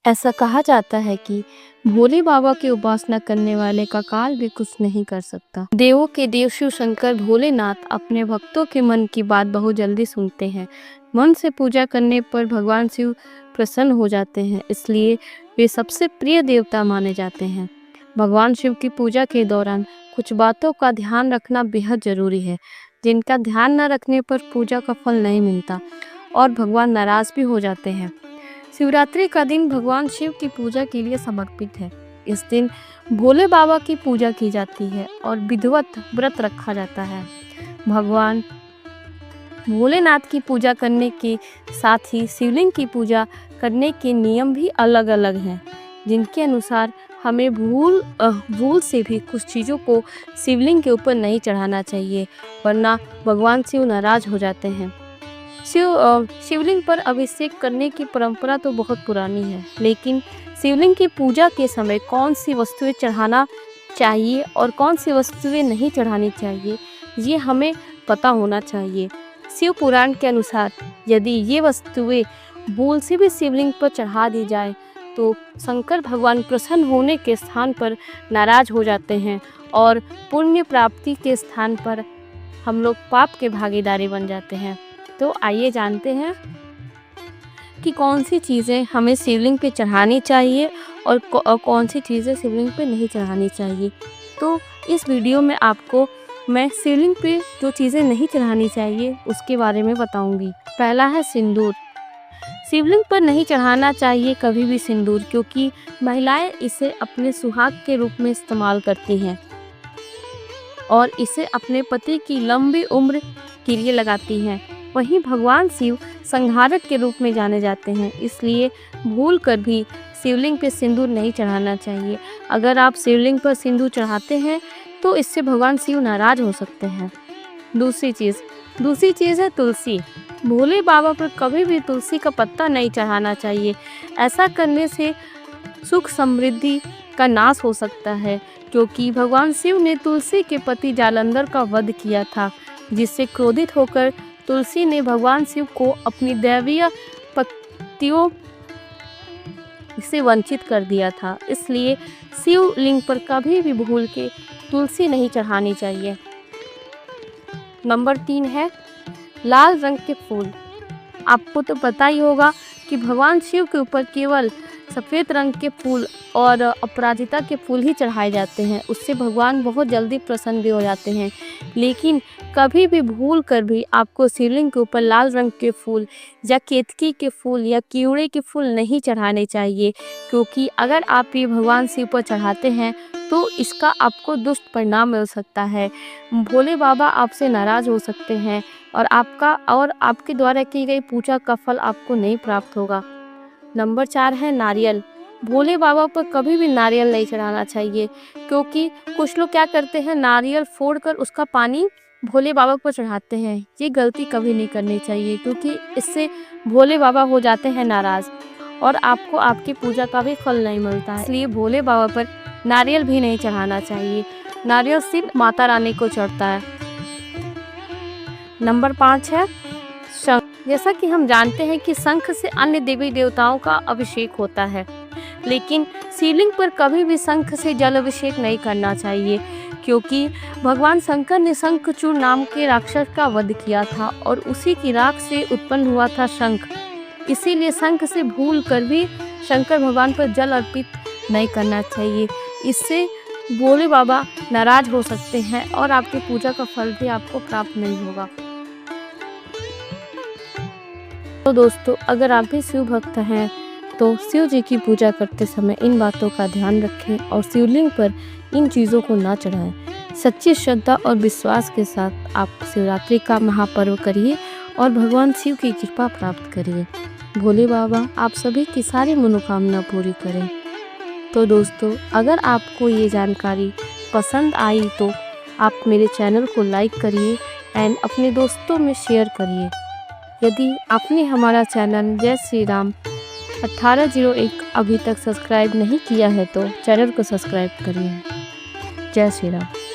ऐसा कहा जाता है कि भोले बाबा की उपासना करने वाले का काल भी कुछ नहीं कर सकता। देवों के देव शिव शंकर भोलेनाथ अपने भक्तों के मन की बात बहुत जल्दी सुनते हैं। मन से पूजा करने पर भगवान शिव प्रसन्न हो जाते हैं, इसलिए वे सबसे प्रिय देवता माने जाते हैं। भगवान शिव की पूजा के दौरान कुछ बातों का ध्यान रखना बेहद जरूरी है, जिनका ध्यान न रखने पर पूजा का फल नहीं मिलता और भगवान नाराज भी हो जाते हैं। शिवरात्रि का दिन भगवान शिव की पूजा के लिए समर्पित है। इस दिन भोले बाबा की पूजा की जाती है और विधिवत व्रत रखा जाता है। भगवान भोलेनाथ की पूजा करने के साथ ही शिवलिंग की पूजा करने के नियम भी अलग अलग हैं, जिनके अनुसार हमें भूल से भी कुछ चीज़ों को शिवलिंग के ऊपर नहीं चढ़ाना चाहिए, वरना भगवान शिव नाराज हो जाते हैं। शिवलिंग पर अभिषेक करने की परंपरा तो बहुत पुरानी है, लेकिन शिवलिंग की पूजा के समय कौन सी वस्तुएं चढ़ाना चाहिए और कौन सी वस्तुएं नहीं चढ़ानी चाहिए, ये हमें पता होना चाहिए। शिव पुराण के अनुसार यदि ये वस्तुएं भूल से भी शिवलिंग पर चढ़ा दी जाए तो शंकर भगवान प्रसन्न होने के स्थान पर नाराज हो जाते हैं और पुण्य प्राप्ति के स्थान पर हम लोग पाप के भागीदारी बन जाते हैं। तो आइए जानते हैं कि कौन सी चीज़ें हमें शिवलिंग पे चढ़ानी चाहिए और कौन सी चीज़ें शिवलिंग पे नहीं चढ़ानी चाहिए। तो इस वीडियो में आपको मैं शिवलिंग पे जो चीज़ें नहीं चढ़ानी चाहिए उसके बारे में बताऊंगी। पहला है सिंदूर। शिवलिंग पर नहीं चढ़ाना चाहिए कभी भी सिंदूर, क्योंकि महिलाएं इसे अपने सुहाग के रूप में इस्तेमाल करती हैं और इसे अपने पति की लंबी उम्र के लिए लगाती हैं। वहीं भगवान शिव संहारक के रूप में जाने जाते हैं, इसलिए भूल कर भी शिवलिंग पर सिंदूर नहीं चढ़ाना चाहिए। अगर आप शिवलिंग पर सिंदूर चढ़ाते हैं तो इससे भगवान शिव नाराज हो सकते हैं। दूसरी चीज़ है तुलसी। भोले बाबा पर कभी भी तुलसी का पत्ता नहीं चढ़ाना चाहिए। ऐसा करने से सुख समृद्धि का नाश हो सकता है, क्योंकि भगवान शिव ने तुलसी के पति जालंधर का वध किया था, जिससे क्रोधित होकर तुलसी ने भगवान शिव को अपनी दैवीय पत्तियों से वंचित कर दिया था। इसलिए शिवलिंग पर कभी भी भूल के तुलसी नहीं चढ़ानी चाहिए। नंबर 3 है लाल रंग के फूल। आपको तो पता ही होगा कि भगवान शिव के ऊपर केवल सफ़ेद रंग के फूल और अपराजिता के फूल ही चढ़ाए जाते हैं। उससे भगवान बहुत जल्दी प्रसन्न भी हो जाते हैं। लेकिन कभी भी भूल कर भी आपको शिवलिंग के ऊपर लाल रंग के फूल या केतकी के फूल या कीड़े के फूल नहीं चढ़ाने चाहिए, क्योंकि अगर आप ये भगवान शिव पर चढ़ाते हैं तो इसका आपको दुष्ट परिणाम मिल सकता है। भोले बाबा आपसे नाराज़ हो सकते हैं और आपके द्वारा की गई पूजा का फल आपको नहीं प्राप्त होगा। नंबर 4 है नारियल। भोले बाबा पर कभी भी नारियल नहीं चढ़ाना चाहिए, क्योंकि कुछ लोग क्या करते हैं, नारियल फोड़कर उसका पानी भोले बाबा पर चढ़ाते हैं। ये गलती कभी नहीं करनी चाहिए, क्योंकि इससे भोले बाबा हो जाते हैं नाराज़ और आपको आपकी पूजा का भी फल नहीं मिलता है। इसलिए भोले बाबा पर नारियल भी नहीं चढ़ाना चाहिए। नारियल सिर्फ माता रानी को चढ़ता है। नंबर 5 है शंख। जैसा कि हम जानते हैं कि शंख से अन्य देवी देवताओं का अभिषेक होता है, लेकिन शिवलिंग पर कभी भी शंख से जल अभिषेक नहीं करना चाहिए, क्योंकि भगवान शंकर ने शंखचूड़ नाम के राक्षस का वध किया था और उसी की राख से उत्पन्न हुआ था शंख। इसीलिए शंख से भूल कर भी शंकर भगवान पर जल अर्पित नहीं करना चाहिए। इससे भोले बाबा नाराज हो सकते हैं और आपकी पूजा का फल भी आपको प्राप्त नहीं होगा। तो दोस्तों, अगर आप भी शिव भक्त हैं तो शिव जी की पूजा करते समय इन बातों का ध्यान रखें और शिवलिंग पर इन चीज़ों को ना चढ़ाएं। सच्ची श्रद्धा और विश्वास के साथ आप शिवरात्रि का महापर्व करिए और भगवान शिव की कृपा प्राप्त करिए। भोले बाबा आप सभी की सारी मनोकामना पूरी करें। तो दोस्तों, अगर आपको ये जानकारी पसंद आई तो आप मेरे चैनल को लाइक करिए एंड अपने दोस्तों में शेयर करिए। यदि आपने हमारा चैनल जय श्री राम 1801 अभी तक सब्सक्राइब नहीं किया है तो चैनल को सब्सक्राइब करिए। जय श्री राम।